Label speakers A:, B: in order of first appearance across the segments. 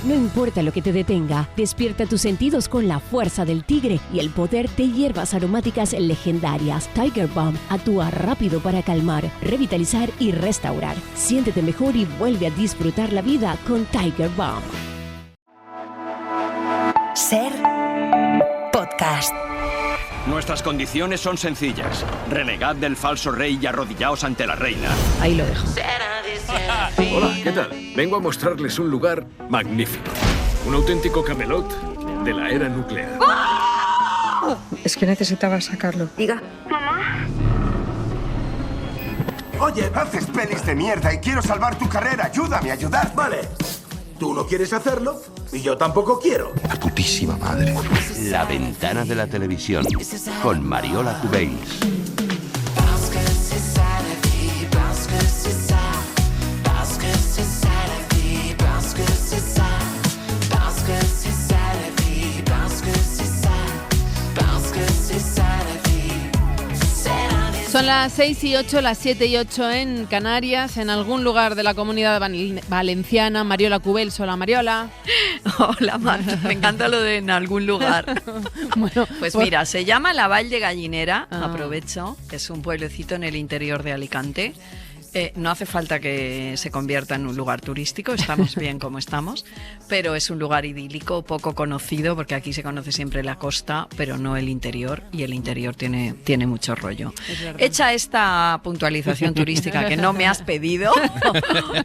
A: No importa lo que te detenga, despierta tus sentidos con la fuerza del tigre y el poder de hierbas aromáticas legendarias. Tiger Balm actúa rápido para calmar, revitalizar y restaurar. Siéntete mejor y vuelve a disfrutar la vida con Tiger Balm.
B: Ser podcast.
C: Nuestras condiciones son sencillas. Renegad del falso rey y arrodillaos ante la reina.
D: Ahí lo dejo.
E: Hola, ¿qué tal? Vengo a mostrarles un lugar magnífico. Un auténtico Camelot de la era nuclear.
D: Es que necesitaba sacarlo.
B: Diga.
F: Oye, haces pelis de mierda y quiero salvar tu carrera. Ayúdame a ayudar.
G: Vale. Tú no quieres hacerlo y yo tampoco quiero.
F: La putísima madre.
H: La ventana de la televisión con Mariola Cubells.
I: Son las 6 y 8, las 7 y 8 en Canarias, en algún lugar de la Comunidad Valenciana. Mariola Cubells, hola Mariola.
J: Hola Marta, me encanta lo de en algún lugar.
I: Bueno,
J: pues mira, se llama La Vall de Gallinera, aprovecho, es un pueblecito en el interior de Alicante. No hace falta que se convierta en un lugar turístico, estamos bien como estamos, pero es un lugar idílico, poco conocido, porque aquí se conoce siempre la costa, pero no el interior, y el interior tiene mucho rollo. Hecha esta puntualización turística que no me has pedido,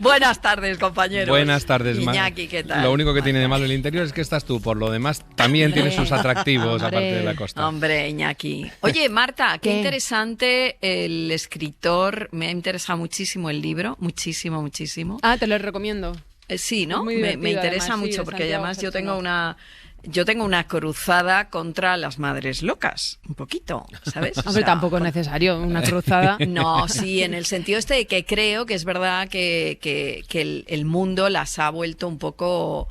J: buenas tardes, compañeros.
K: Buenas tardes,
J: Iñaki, ¿qué tal?
K: Lo único que tiene de malo el interior es que estás tú, por lo demás también tiene sus atractivos, aparte de la costa.
J: Hombre, Iñaki. Oye, Marta, qué interesante el escritor, me ha interesado muchísimo el libro, muchísimo.
I: Ah, te lo recomiendo.
J: Sí, ¿no?
I: Me
J: interesa
I: además,
J: mucho
I: sí,
J: porque además yo
I: Santiago
J: tengo una cruzada contra las madres locas, un poquito, ¿sabes?
I: Hombre, tampoco es necesario una cruzada.
J: No, sí, en el sentido de que creo que es verdad que el mundo las ha vuelto un poco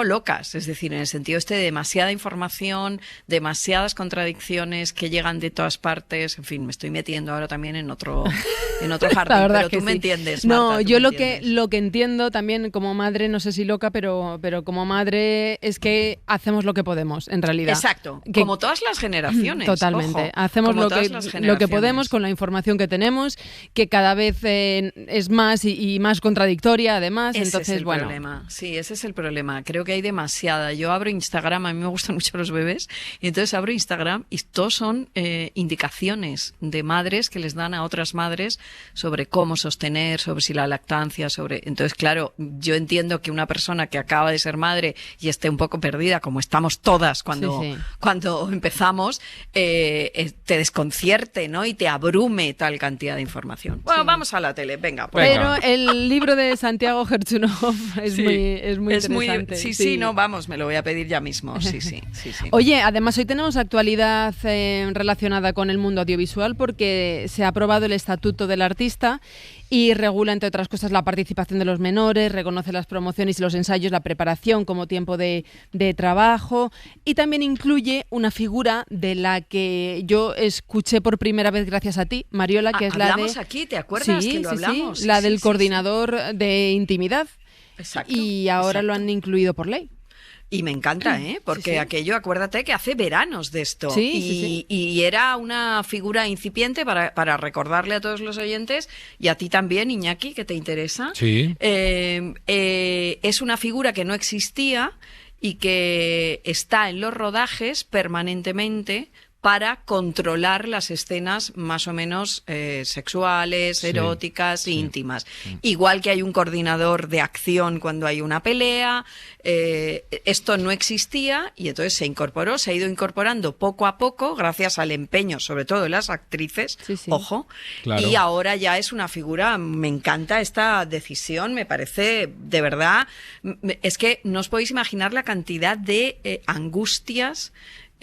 J: locas, es decir, en el sentido de demasiada información, demasiadas contradicciones que llegan de todas partes, en fin, me estoy metiendo ahora también en otro jardín, pero tú me entiendes, Marta.
I: No, yo lo que entiendo también como madre, no sé si loca, pero como madre es que hacemos lo que podemos, en realidad.
J: Exacto, como todas las generaciones.
I: Totalmente,
J: ojo,
I: hacemos lo que podemos con la información que tenemos, que cada vez es más y más contradictoria, además,
J: ese
I: entonces,
J: es el problema. Sí, ese es el problema. Creo que hay demasiada. Yo abro Instagram, a mí me gustan mucho los bebés, y entonces abro Instagram y todos son indicaciones de madres que les dan a otras madres sobre cómo sostener, sobre si la lactancia, Entonces, claro, yo entiendo que una persona que acaba de ser madre y esté un poco perdida, como estamos todas cuando empezamos, te desconcierte, ¿no? Y te abrume tal cantidad de información. Bueno, vamos a la tele, venga.
I: Pero el libro de Santiago Gerchunov es muy interesante.
J: Sí, no, vamos, me lo voy a pedir ya mismo. Sí.
I: Oye, además hoy tenemos actualidad relacionada con el mundo audiovisual porque se ha aprobado el Estatuto del Artista y regula, entre otras cosas, la participación de los menores, reconoce las promociones y los ensayos, la preparación como tiempo de trabajo, y también incluye una figura de la que yo escuché por primera vez gracias a ti, Mariola, que es la de...
J: Hablamos aquí, ¿te acuerdas que lo hablamos?
I: Sí, la del coordinador de intimidad.
J: Exacto.
I: Y ahora lo han incluido por ley.
J: Y me encanta, porque aquello, acuérdate que hace veranos de esto. Y era una figura incipiente para recordarle a todos los oyentes, y a ti también, Iñaki, que te interesa.
K: Sí.
J: Es una figura que no existía y que está en los rodajes permanentemente para controlar las escenas más o menos sexuales, eróticas, íntimas. Igual que hay un coordinador de acción cuando hay una pelea, esto no existía y entonces se ha ido incorporando poco a poco gracias al empeño, sobre todo de las actrices, ojo, claro. Y ahora ya es una figura, me encanta esta decisión, me parece, de verdad, es que no os podéis imaginar la cantidad de angustias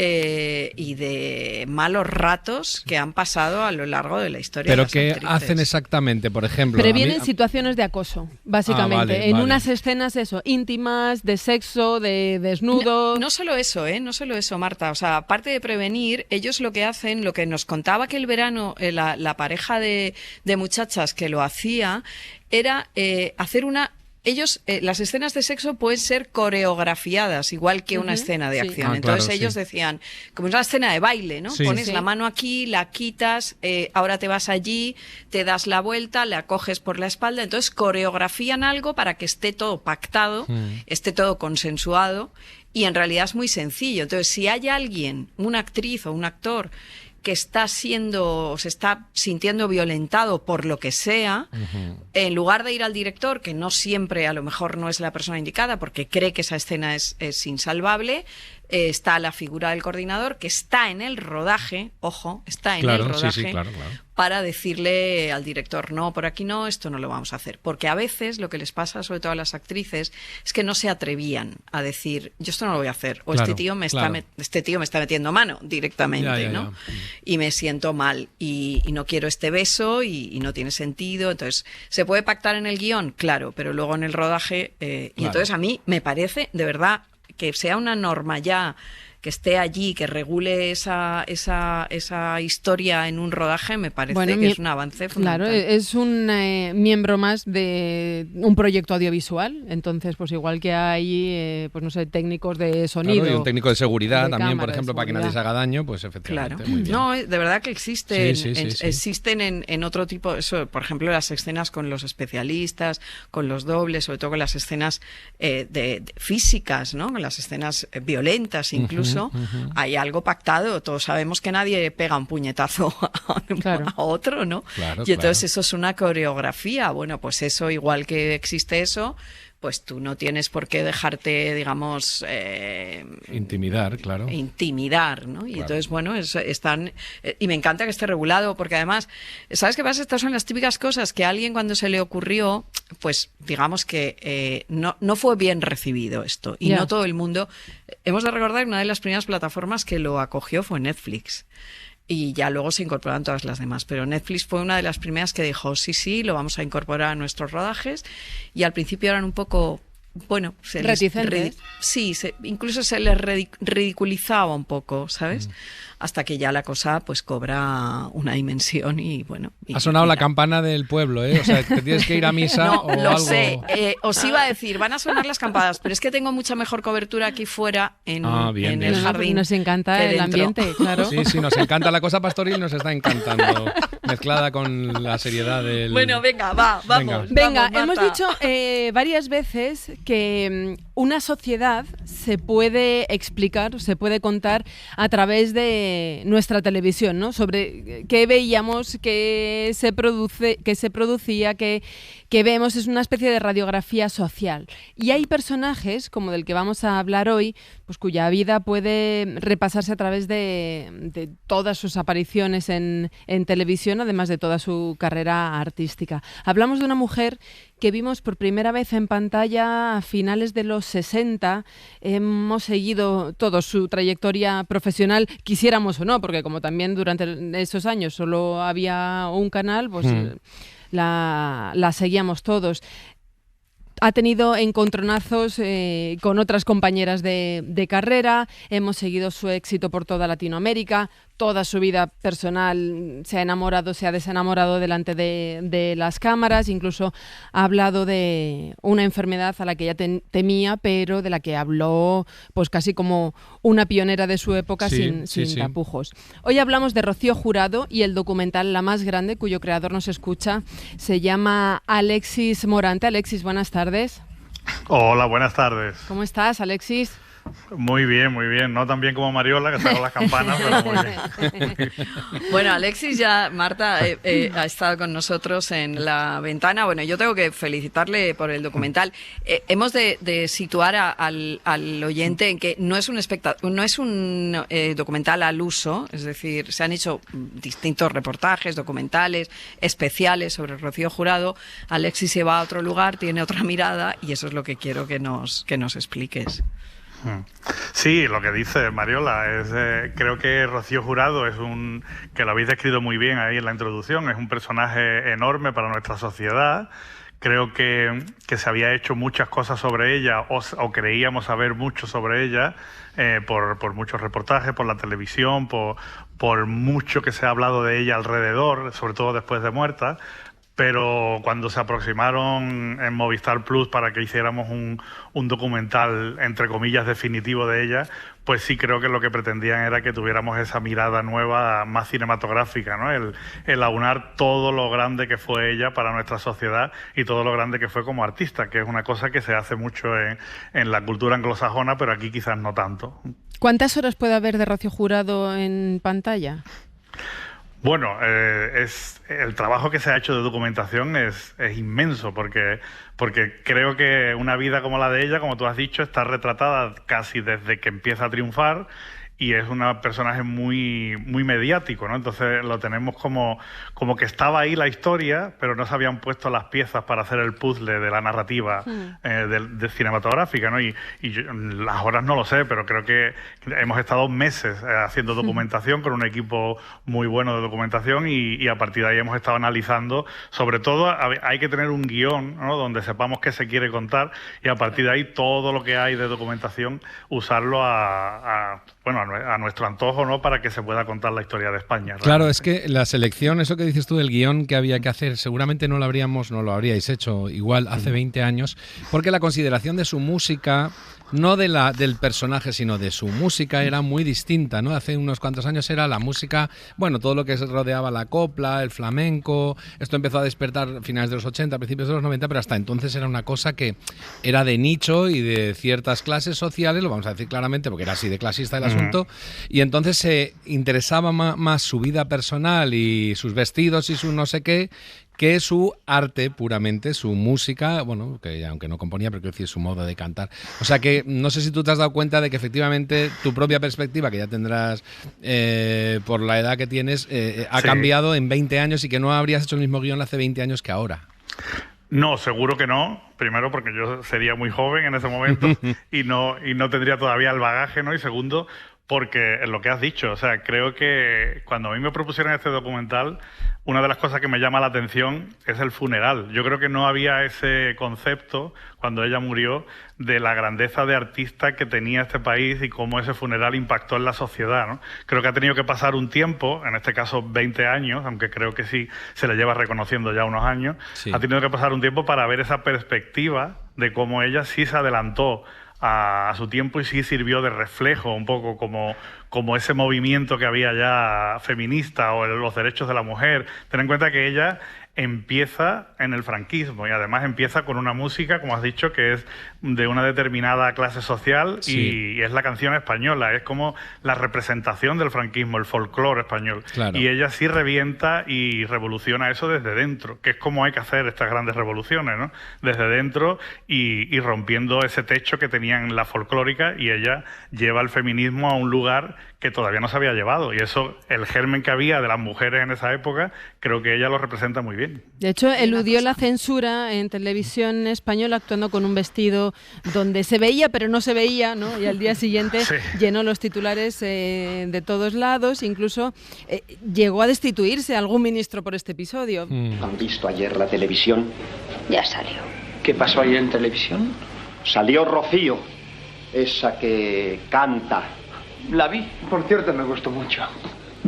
J: y de malos ratos que han pasado a lo largo de la historia.
K: ¿Pero
J: de las
K: qué
J: actrices.
K: hacen exactamente, por ejemplo?
I: Previenen situaciones de acoso, básicamente.
K: Vale.
I: Unas escenas, íntimas, de sexo, de desnudo...
J: No solo eso, no solo eso, Marta. O sea, aparte de prevenir, ellos lo que hacen, lo que nos contaba que el verano, la pareja de muchachas que lo hacía, era hacer una ellos, las escenas de sexo pueden ser coreografiadas, igual que una escena de acción. Entonces
K: claro,
J: ellos decían, como es una escena de baile, ¿no?
K: Sí.
J: Pones la mano aquí, la quitas, ahora te vas allí, te das la vuelta, la coges por la espalda. Entonces coreografían algo para que esté todo pactado, esté todo consensuado, y en realidad es muy sencillo. Entonces, si hay alguien, una actriz o un actor, que se está sintiendo violentado por lo que sea, en lugar de ir al director, que no siempre a lo mejor no es la persona indicada porque cree que esa escena es insalvable, está la figura del coordinador que está en el rodaje, ojo, está en el rodaje, claro. Para decirle al director, no, por aquí no, esto no lo vamos a hacer. Porque a veces lo que les pasa, sobre todo a las actrices, es que no se atrevían a decir, yo esto no lo voy a hacer, o este tío me está metiendo mano directamente, ¿no? Y me siento mal, y no quiero este beso, y no tiene sentido. Entonces, ¿se puede pactar en el guión? Claro, pero luego en el rodaje, y entonces a mí me parece, de verdad, que sea una norma ya que esté allí, que regule esa historia en un rodaje, me parece que es un avance fundamental.
I: Claro, es un miembro más de un proyecto audiovisual, entonces pues igual que hay, pues no sé, técnicos de sonido.
K: Claro, y un técnico de seguridad
I: de
K: también,
I: cámara,
K: por ejemplo, para que nadie se haga daño, pues efectivamente.
J: Claro.
K: Muy bien.
J: No, de verdad que existen,
K: Sí.
J: existen en otro tipo, eso, por ejemplo, las escenas con los especialistas, con los dobles, sobre todo con las escenas de físicas, ¿no? Con las escenas violentas incluso. Hay algo pactado, todos sabemos que nadie pega un puñetazo a otro, ¿no?
K: Claro,
J: y entonces eso es una coreografía. Bueno, pues eso, igual que existe eso, pues tú no tienes por qué dejarte, digamos...
K: intimidar, claro.
J: Intimidar, ¿no? Y entonces, bueno, están... y me encanta que esté regulado, porque además, ¿sabes qué pasa? Estas son las típicas cosas que a alguien cuando se le ocurrió, pues digamos que no fue bien recibido esto. Y no todo el mundo... Hemos de recordar que una de las primeras plataformas que lo acogió fue Netflix. Y ya luego se incorporaron todas las demás. Pero Netflix fue una de las primeras que dijo, sí, lo vamos a incorporar a nuestros rodajes. Y al principio eran un poco, bueno...
I: reticentes.
J: Incluso se les ridiculizaba un poco, ¿sabes? Hasta que ya la cosa pues cobra una dimensión y bueno...
K: Ha sonado la campana del pueblo, ¿eh? O sea, te tienes que ir a misa
J: no,
K: o
J: lo
K: algo...
J: sé. Os iba a decir, van a sonar las campanas, pero es que tengo mucha mejor cobertura aquí fuera en el jardín.
I: Nos encanta el ambiente, claro.
K: Sí, nos encanta la cosa pastoril, nos está encantando, mezclada con la seriedad del...
J: Bueno, venga, vamos.
I: Venga,
J: vamos,
I: hemos dicho varias veces que una sociedad se puede explicar, se puede contar a través de nuestra televisión, ¿no? Sobre qué veíamos, qué se producía, qué vemos, es una especie de radiografía social. Y hay personajes, como del que vamos a hablar hoy, pues cuya vida puede repasarse a través de todas sus apariciones en televisión, además de toda su carrera artística. Hablamos de una mujer que vimos por primera vez en pantalla a finales de los 60. Hemos seguido toda su trayectoria profesional, quisiéramos o no, porque como también durante esos años solo había un canal, pues la seguíamos todos. Ha tenido encontronazos con otras compañeras de carrera, hemos seguido su éxito por toda Latinoamérica, toda su vida personal se ha enamorado, se ha desenamorado delante de las cámaras, incluso ha hablado de una enfermedad a la que ella temía, pero de la que habló pues casi como una pionera de su época, sin tapujos. Hoy hablamos de Rocío Jurado y el documental La Más Grande, cuyo creador nos escucha, se llama Alexis Morante. Alexis, buenas tardes.
L: Hola, buenas tardes.
I: ¿Cómo estás, Alexis?
L: Muy bien, no tan bien como Mariola, que está con las campanas, pero muy bien.
J: Bueno, Alexis, ya Marta ha estado con nosotros en La Ventana. Bueno, yo tengo que felicitarle por el documental. Hemos de situar al oyente en que no es un documental al uso, es decir, se han hecho distintos reportajes, documentales, especiales sobre Rocío Jurado. Alexis se va a otro lugar, tiene otra mirada y eso es lo que quiero que nos expliques.
L: Sí, lo que dice Mariola es, creo que Rocío Jurado que lo habéis descrito muy bien ahí en la introducción, es un personaje enorme para nuestra sociedad. Creo que se había hecho muchas cosas sobre ella o creíamos saber mucho sobre ella por muchos reportajes, por la televisión, por mucho que se ha hablado de ella alrededor, sobre todo después de muerta. pero cuando se aproximaron en Movistar Plus para que hiciéramos un documental, entre comillas, definitivo de ella, pues sí creo que lo que pretendían era que tuviéramos esa mirada nueva, más cinematográfica, ¿no? El aunar todo lo grande que fue ella para nuestra sociedad y todo lo grande que fue como artista, que es una cosa que se hace mucho en la cultura anglosajona, pero aquí quizás no tanto.
I: ¿Cuántas horas puede haber de Rocío Jurado en pantalla?
L: Bueno, el trabajo que se ha hecho de documentación es inmenso, porque creo que una vida como la de ella, como tú has dicho, está retratada casi desde que empieza a triunfar, y es un personaje muy, muy mediático, ¿no? Entonces lo tenemos como que estaba ahí la historia, pero no se habían puesto las piezas para hacer el puzzle de la narrativa de cinematográfica, ¿no? Y yo, las horas no lo sé, pero creo que hemos estado meses haciendo documentación con un equipo muy bueno de documentación, y a partir de ahí hemos estado analizando. Sobre todo hay que tener un guión, ¿no? Donde sepamos qué se quiere contar, y a partir de ahí todo lo que hay de documentación usarlo a nuestro antojo, ¿no? Para que se pueda contar la historia de España.
K: Claro, es que la selección, eso que dices tú del guión que había que hacer, seguramente no lo habríais hecho igual hace 20 años, porque la consideración de su música, no del personaje, sino de su música, era muy distinta, ¿no? Hace unos cuantos años era la música, bueno, todo lo que se rodeaba la copla, el flamenco. Esto empezó a despertar a finales de los 80, principios de los 90, pero hasta entonces era una cosa que era de nicho y de ciertas clases sociales, lo vamos a decir claramente, porque era así de clasista el asunto, y entonces se interesaba más su vida personal y sus vestidos y su no sé qué, que su arte puramente, su música, bueno, que aunque no componía, pero quiero decir su modo de cantar. O sea que no sé si tú te has dado cuenta de que efectivamente tu propia perspectiva, que ya tendrás por la edad que tienes, ha cambiado en 20 años, y que no habrías hecho el mismo guión hace 20 años que ahora.
L: No, seguro que no. Primero, porque yo sería muy joven en ese momento y no tendría todavía el bagaje, ¿no? Y segundo, porque es lo que has dicho. O sea, creo que cuando a mí me propusieron este documental, una de las cosas que me llama la atención es el funeral. Yo creo que no había ese concepto, cuando ella murió, de la grandeza de artista que tenía este país y cómo ese funeral impactó en la sociedad, ¿no? Creo que ha tenido que pasar un tiempo, en este caso 20 años, aunque creo que sí se le lleva reconociendo ya unos años, ha tenido que pasar un tiempo para ver esa perspectiva de cómo ella sí se adelantó a su tiempo y sí sirvió de reflejo un poco como ese movimiento que había ya feminista, o los derechos de la mujer. Ten en cuenta que ella empieza en el franquismo, y además empieza con una música, como has dicho, que es de una determinada clase social, y es la canción española, es como la representación del franquismo, el folclore español. Claro. Y ella sí revienta y revoluciona eso desde dentro, que es como hay que hacer estas grandes revoluciones, ¿no? Desde dentro, y rompiendo ese techo que tenían la folclórica, y ella lleva el feminismo a un lugar que todavía no se había llevado, y eso, el germen que había de las mujeres en esa época, creo que ella lo representa muy bien.
I: De hecho, eludió la censura en televisión española actuando con un vestido donde se veía pero no se veía, ¿no? Y al día siguiente llenó los titulares de todos lados, incluso llegó a destituirse algún ministro por este episodio.
M: ¿Han visto ayer la televisión?
N: Ya salió.
M: ¿Qué pasó ayer en televisión? Salió Rocío, esa que canta. La vi, por cierto, me gustó mucho.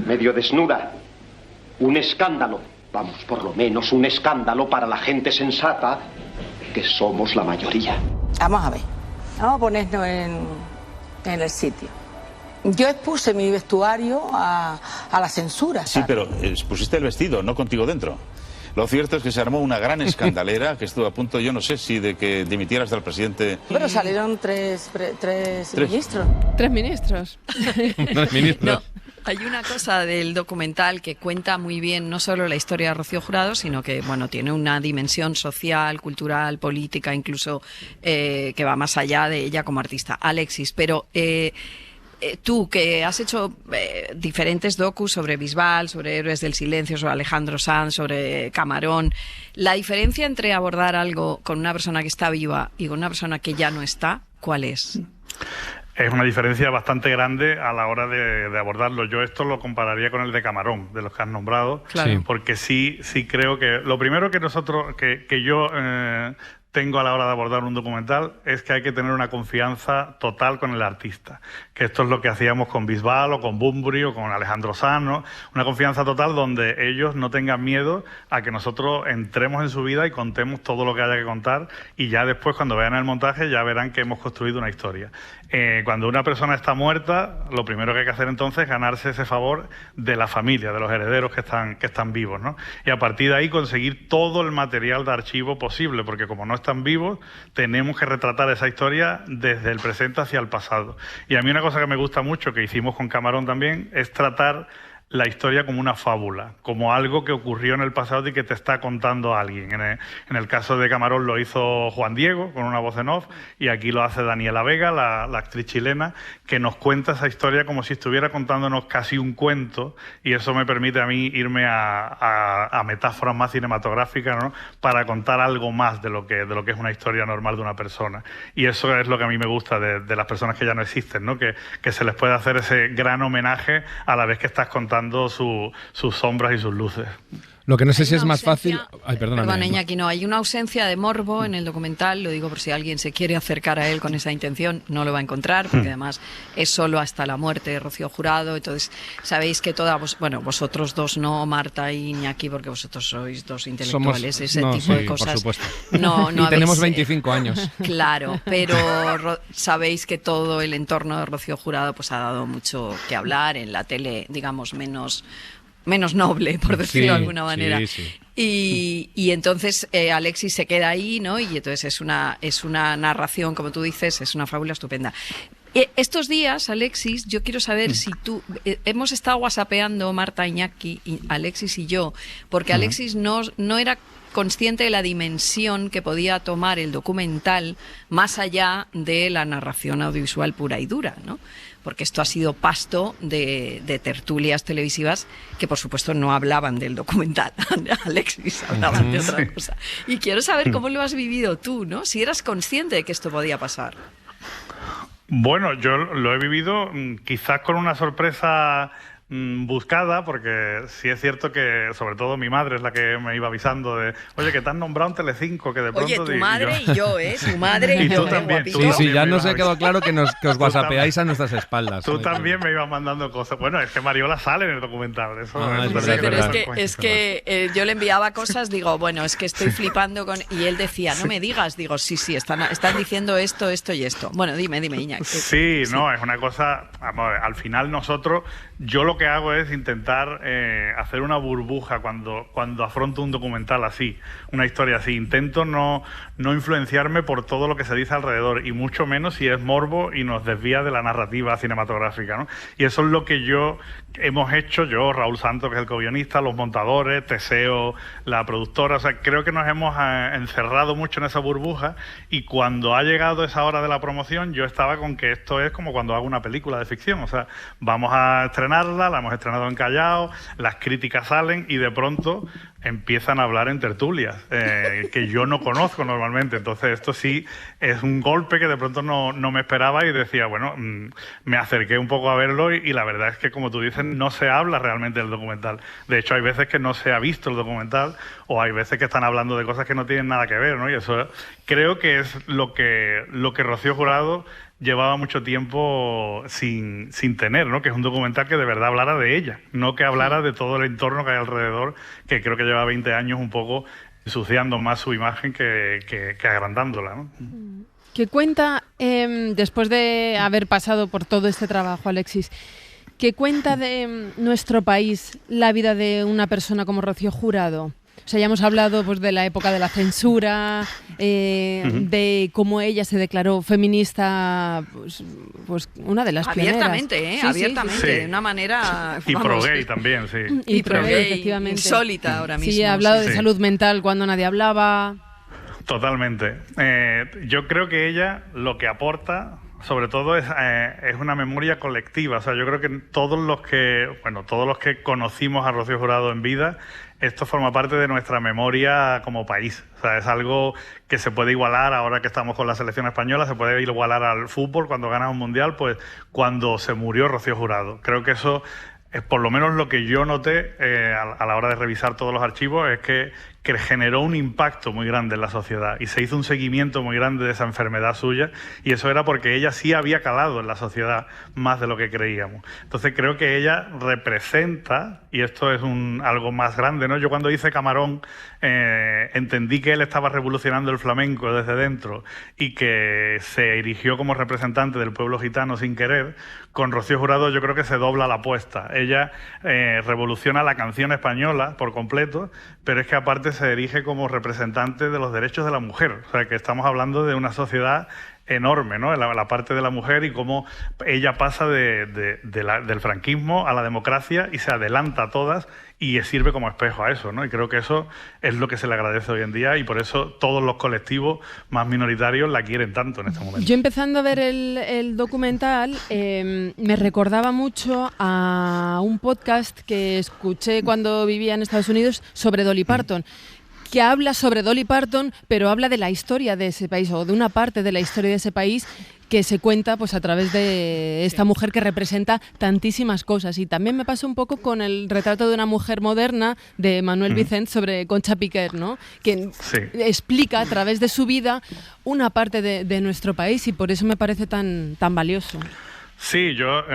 M: Medio desnuda. Un escándalo. Vamos, por lo menos un escándalo para la gente sensata, que somos la mayoría.
N: Vamos a ver. Vamos a ponernos en el sitio. Yo expuse mi vestuario a la censura, ¿sabes?
O: Sí, pero expusiste el vestido, no contigo dentro. Lo cierto es que se armó una gran escandalera que estuvo a punto, yo no sé si de que dimitieras del presidente.
N: Pero salieron tres ministros.
I: ¿Tres ministros?
K: ¿Tres ministros?
J: No. Hay una cosa del documental que cuenta muy bien no solo la historia de Rocío Jurado, sino que bueno, tiene una dimensión social, cultural, política, incluso que va más allá de ella como artista. Alexis, pero tú, que has hecho diferentes docus sobre Bisbal, sobre Héroes del Silencio, sobre Alejandro Sanz, sobre Camarón, la diferencia entre abordar algo con una persona que está viva y con una persona que ya no está, ¿cuál es?
L: Es una diferencia bastante grande a la hora de abordarlo. Yo esto lo compararía con el de Camarón, de los que has nombrado, porque sí creo que lo primero que nosotros, que yo tengo a la hora de abordar un documental es que hay que tener una confianza total con el artista, que esto es lo que hacíamos con Bisbal o con Bunbury o con Alejandro Sanz, ¿no? Una confianza total donde ellos no tengan miedo a que nosotros entremos en su vida y contemos todo lo que haya que contar, y ya después cuando vean el montaje ya verán que hemos construido una historia. Cuando una persona está muerta, lo primero que hay que hacer entonces es ganarse ese favor de la familia, de los herederos que están vivos, ¿no? Y a partir de ahí conseguir todo el material de archivo posible, porque como no están vivos, tenemos que retratar esa historia desde el presente hacia el pasado. Y a mí una cosa que me gusta mucho, que hicimos con Camarón también, es tratar la historia como una fábula, como algo que ocurrió en el pasado y que te está contando alguien. En el caso de Camarón lo hizo Juan Diego, con una voz en off, y aquí lo hace Daniela Vega, la actriz chilena, que nos cuenta esa historia como si estuviera contándonos casi un cuento, y eso me permite a mí irme a metáforas más cinematográficas, ¿no? Para contar algo más de lo que es una historia normal de una persona. Y eso es lo que a mí me gusta de las personas que ya no existen, ¿no? Que se les puede hacer ese gran homenaje a la vez que estás contando sus sombras y sus luces.
K: Lo que no sé si es más fácil... Ay, perdóname.
J: Perdón, Iñaki, no, hay una ausencia de morbo en el documental, lo digo por si alguien se quiere acercar a él con esa intención, no lo va a encontrar, porque además es solo hasta la muerte de Rocío Jurado. Entonces, sabéis que vosotros dos no, Marta y Iñaki, porque vosotros sois dos intelectuales, tipo de cosas.
K: Por supuesto.
J: Y
K: tenemos 25 años.
J: Claro, pero sabéis que todo el entorno de Rocío Jurado pues ha dado mucho que hablar en la tele, digamos, menos noble, por decirlo de alguna manera.
K: Sí.
J: Y entonces Alexis se queda ahí, ¿no? Y entonces es una narración, como tú dices, es una fábula estupenda. Estos días, Alexis, yo quiero saber si tú... hemos estado whatsappeando, Marta, Iñaki, Alexis y yo, porque Alexis no era consciente de la dimensión que podía tomar el documental más allá de la narración audiovisual pura y dura, ¿no? Porque esto ha sido pasto de tertulias televisivas que, por supuesto, no hablaban del documental. Alexis, hablaban de otra cosa. Y quiero saber cómo lo has vivido tú, ¿no? Si eras consciente de que esto podía pasar.
L: Bueno, yo lo he vivido quizás con una sorpresa buscada, porque sí es cierto que sobre todo mi madre es la que me iba avisando de, oye, que te han nombrado en Telecinco, que de pronto...
J: Oye, tu madre y yo, tu madre y yo.
L: Tú también,
K: sí, ya nos ha quedado claro que os whatsappeáis a nuestras espaldas.
L: Tú también me ibas mandando cosas. Bueno, es que Mariola sale en el documental.
J: Es que yo le enviaba cosas, digo, bueno, es que estoy flipando con... Y él decía, no me digas. Digo, sí, están diciendo esto y esto. Bueno, dime, Iñaki.
L: Sí, no, es una cosa... Vamos, al final nosotros... Yo lo que hago es intentar hacer una burbuja cuando afronto un documental así, una historia así. Intento no influenciarme por todo lo que se dice alrededor, y mucho menos si es morbo y nos desvía de la narrativa cinematográfica, ¿no? Y eso es lo que hemos hecho, yo, Raúl Santos, que es el co-guionista, los montadores, Teseo, la productora. O sea, creo que nos hemos encerrado mucho en esa burbuja, y cuando ha llegado esa hora de la promoción, yo estaba con que esto es como cuando hago una película de ficción. O sea, vamos a estrenarla, la hemos estrenado en Callao, las críticas salen y de pronto empiezan a hablar en tertulias, que yo no conozco normalmente. Entonces esto sí es un golpe que de pronto no me esperaba, y decía, bueno, me acerqué un poco a verlo y la verdad es que, como tú dices, no se habla realmente del documental. De hecho, hay veces que no se ha visto el documental, o hay veces que están hablando de cosas que no tienen nada que ver, ¿no? Y eso creo que es lo que Rocío Jurado llevaba mucho tiempo sin tener, ¿no? Que es un documental que de verdad hablara de ella, no que hablara de todo el entorno que hay alrededor, que creo que lleva 20 años un poco ensuciando más su imagen que agrandándola, ¿no?
I: ¿Qué cuenta, después de haber pasado por todo este trabajo, Alexis, qué cuenta de nuestro país la vida de una persona como Rocío Jurado? O sea, ya hemos hablado pues de la época de la censura, de cómo ella se declaró feminista, pues una de las
J: abiertamente,
I: pioneras.
J: Abiertamente, de una manera...
L: Y pro-gay también, sí.
J: Y pro-gay, efectivamente. Insólita ahora mismo.
I: Sí, ha hablado de salud mental cuando nadie hablaba.
L: Totalmente. Yo creo que ella lo que aporta... sobre todo es una memoria colectiva. O sea, yo creo que todos los que conocimos a Rocío Jurado en vida, esto forma parte de nuestra memoria como país. O sea, es algo que se puede igualar ahora que estamos con la selección española, se puede igualar al fútbol cuando ganas un mundial, pues cuando se murió Rocío Jurado. Creo que eso es por lo menos lo que yo noté a la hora de revisar todos los archivos, es que que generó un impacto muy grande en la sociedad y se hizo un seguimiento muy grande de esa enfermedad suya, y eso era porque ella sí había calado en la sociedad más de lo que creíamos. Entonces creo que ella representa, y esto es algo más grande, ¿no? Yo cuando hice Camarón entendí que él estaba revolucionando el flamenco desde dentro y que se erigió como representante del pueblo gitano sin querer. Con Rocío Jurado yo creo que se dobla la apuesta. Ella revoluciona la canción española por completo, pero es que aparte se erige como representante de los derechos de la mujer. O sea, que estamos hablando de una sociedad enorme, ¿no? La parte de la mujer y cómo ella pasa del franquismo a la democracia y se adelanta a todas y sirve como espejo a eso, ¿no? Y creo que eso es lo que se le agradece hoy en día, y por eso todos los colectivos más minoritarios la quieren tanto en este momento.
I: Yo empezando a ver el documental me recordaba mucho a un podcast que escuché cuando vivía en Estados Unidos sobre Dolly Parton, que habla sobre Dolly Parton, pero habla de la historia de ese país, o de una parte de la historia de ese país que se cuenta pues a través de esta mujer que representa tantísimas cosas. Y también me pasa un poco con el retrato de una mujer moderna de Manuel Vicent sobre Concha Piquer, ¿no? Que explica a través de su vida una parte de nuestro país, y por eso me parece tan valioso.
L: Sí, yo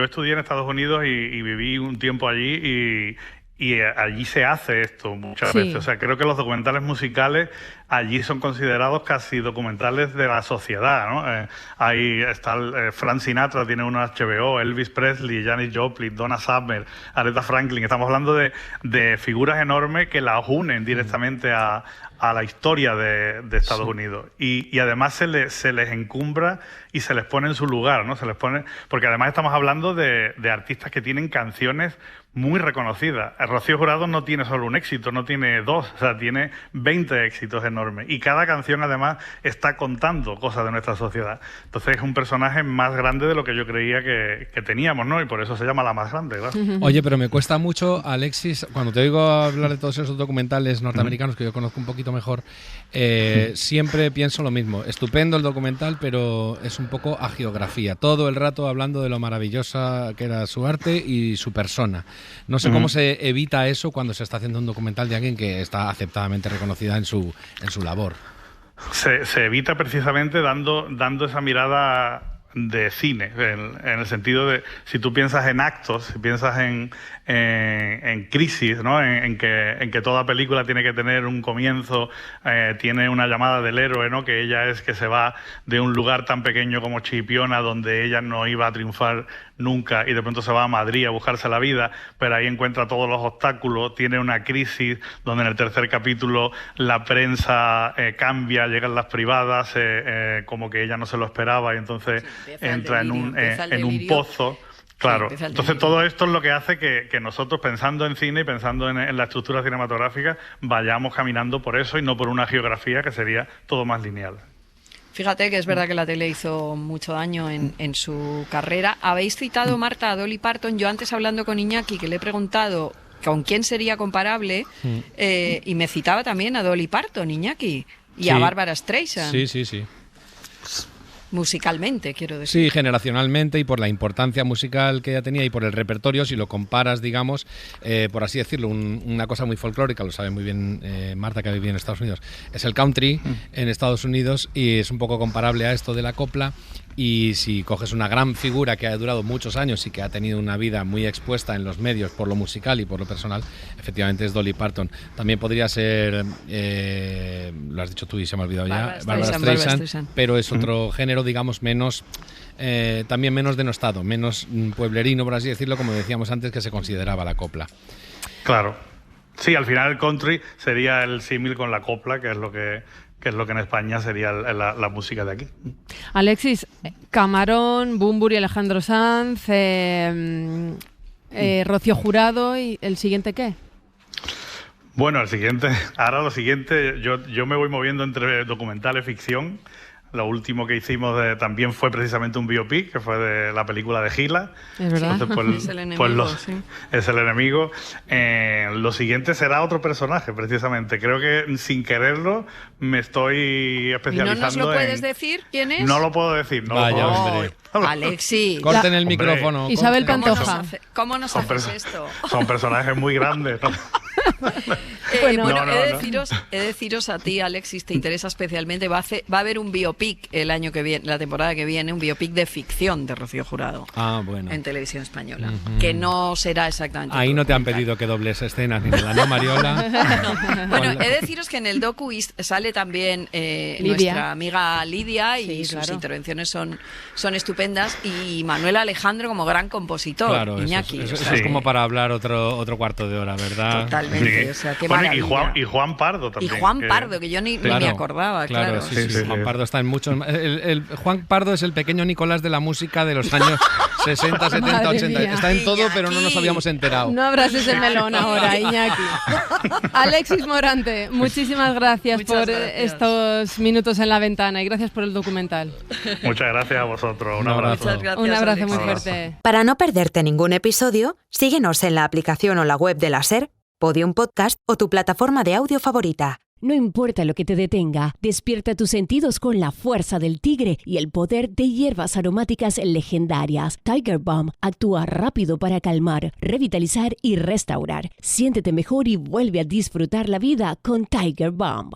L: estudié en Estados Unidos y viví un tiempo allí, y allí se hace esto muchas veces. O sea, creo que los documentales musicales allí son considerados casi documentales de la sociedad, ¿no? Ahí está Frank Sinatra, tiene uno HBO, Elvis Presley, Janis Joplin, Donna Summer, Aretha Franklin. Estamos hablando de figuras enormes que las unen directamente a la historia de Estados Unidos. Y además se les encumbra y se les pone en su lugar, ¿no? Se les pone, porque además estamos hablando de artistas que tienen canciones muy reconocidas. Rocío Jurado no tiene solo un éxito, no tiene dos, o sea, tiene 20 éxitos enormes. Y cada canción además está contando cosas de nuestra sociedad. Entonces es un personaje más grande de lo que yo creía que teníamos, ¿no? Y por eso se llama La Más Grande, claro.
K: Oye, pero me cuesta mucho, Alexis, cuando te oigo hablar de todos esos documentales norteamericanos que yo conozco un poquito mejor, siempre pienso lo mismo. Estupendo el documental, pero es un poco hagiografía. Todo el rato hablando de lo maravillosa que era su arte y su persona. No sé cómo se evita eso cuando se está haciendo un documental de alguien que está aceptadamente reconocida en su labor.
L: Se evita precisamente dando esa mirada de cine, en el sentido de, si tú piensas en actos, si piensas en crisis, ¿no? en que toda película tiene que tener un comienzo, tiene una llamada del héroe, ¿no? Que ella es que se va de un lugar tan pequeño como Chipiona, donde ella no iba a triunfar nunca, y de pronto se va a Madrid a buscarse la vida, pero ahí encuentra todos los obstáculos, tiene una crisis donde en el tercer capítulo la prensa cambia, llegan las privadas, como que ella no se lo esperaba, y entonces entra en un pozo. Claro, entonces todo esto es lo que hace que nosotros, pensando en cine y pensando en la estructura cinematográfica, vayamos caminando por eso y no por una geografía que sería todo más lineal.
J: Fíjate que es verdad que la tele hizo mucho daño en su carrera. Habéis citado, Marta, a Dolly Parton. Yo antes, hablando con Iñaki, que le he preguntado con quién sería comparable, y me citaba también a Dolly Parton, Iñaki, y a Bárbara Streisand.
K: Sí.
J: Musicalmente, quiero decir.
K: Sí, generacionalmente, y por la importancia musical que ella tenía y por el repertorio, si lo comparas, digamos, por así decirlo, una cosa muy folclórica, lo sabe muy bien Marta, que ha vivido en Estados Unidos, es el country en Estados Unidos, y es un poco comparable a esto de la copla. Y si coges una gran figura que ha durado muchos años y que ha tenido una vida muy expuesta en los medios por lo musical y por lo personal, efectivamente es Dolly Parton. También podría ser, lo has dicho tú y se me ha olvidado ya, Bárbara Streisand, pero es otro género, digamos, menos, también menos denostado, menos pueblerino, por así decirlo, como decíamos antes, que se consideraba la copla.
L: Claro. Sí, al final el country sería el símil con la copla, que es lo que en España sería la música de aquí.
I: Alexis, Camarón, Bunbury, Alejandro Sanz, Rocío Jurado, ¿y el siguiente qué?
L: Bueno, lo siguiente, yo me voy moviendo entre documentales, ficción. Lo último que hicimos también fue precisamente un biopic, que fue de la película de Gila.
I: Es verdad.
L: Entonces,
J: es el enemigo, sí.
L: Es el enemigo. Lo siguiente será otro personaje, precisamente. Creo que sin quererlo me estoy especializando.
J: ¿Y no nos lo puedes decir quién es?
L: No lo puedo decir. No
K: Vaya,
L: lo puedo
K: hombre.
J: Alexis.
K: Corten el micrófono.
I: Isabel Pantoja.
J: ¿Cómo nos haces esto?
L: Son personajes muy grandes, ¿no?
J: He de deciros a ti, Alex, si te interesa especialmente, va a haber un biopic el año que viene, la temporada que viene, un biopic de ficción de Rocío Jurado en Televisión Española, que no será exactamente.
K: Ahí no te han pedido que dobles escenas ni nada, ¿no, Mariola?
J: Bueno, he de deciros que en el docu sale también nuestra amiga Lidia y sus intervenciones son estupendas, y Manuel Alejandro como gran compositor,
K: claro,
J: Iñaki.
K: Eso es como para hablar otro cuarto de hora, ¿verdad?
J: Totalmente, o sea, qué maravilla.
L: Y Juan Pardo también.
J: Y Juan Pardo, que yo ni me acordaba, claro.
K: Sí. Juan Pardo está en muchos... Juan Pardo es el pequeño Nicolás de la música de los años 60, 70, 80. Está en todo, pero no nos habíamos enterado.
I: No abras ese melón ahora, Iñaki. Alexis Morante, muchísimas gracias por estos minutos en la ventana y gracias por el documental.
L: Muchas gracias a vosotros. Un abrazo.
J: Muchas gracias,
I: un abrazo
J: Alex.
I: muy fuerte.
B: Para no perderte ningún episodio, síguenos en la aplicación o la web de la SER, Podium Podcast o tu plataforma de audio favorita.
A: No importa lo que te detenga, despierta tus sentidos con la fuerza del tigre y el poder de hierbas aromáticas legendarias. Tiger Balm actúa rápido para calmar, revitalizar y restaurar. Siéntete mejor y vuelve a disfrutar la vida con Tiger Balm.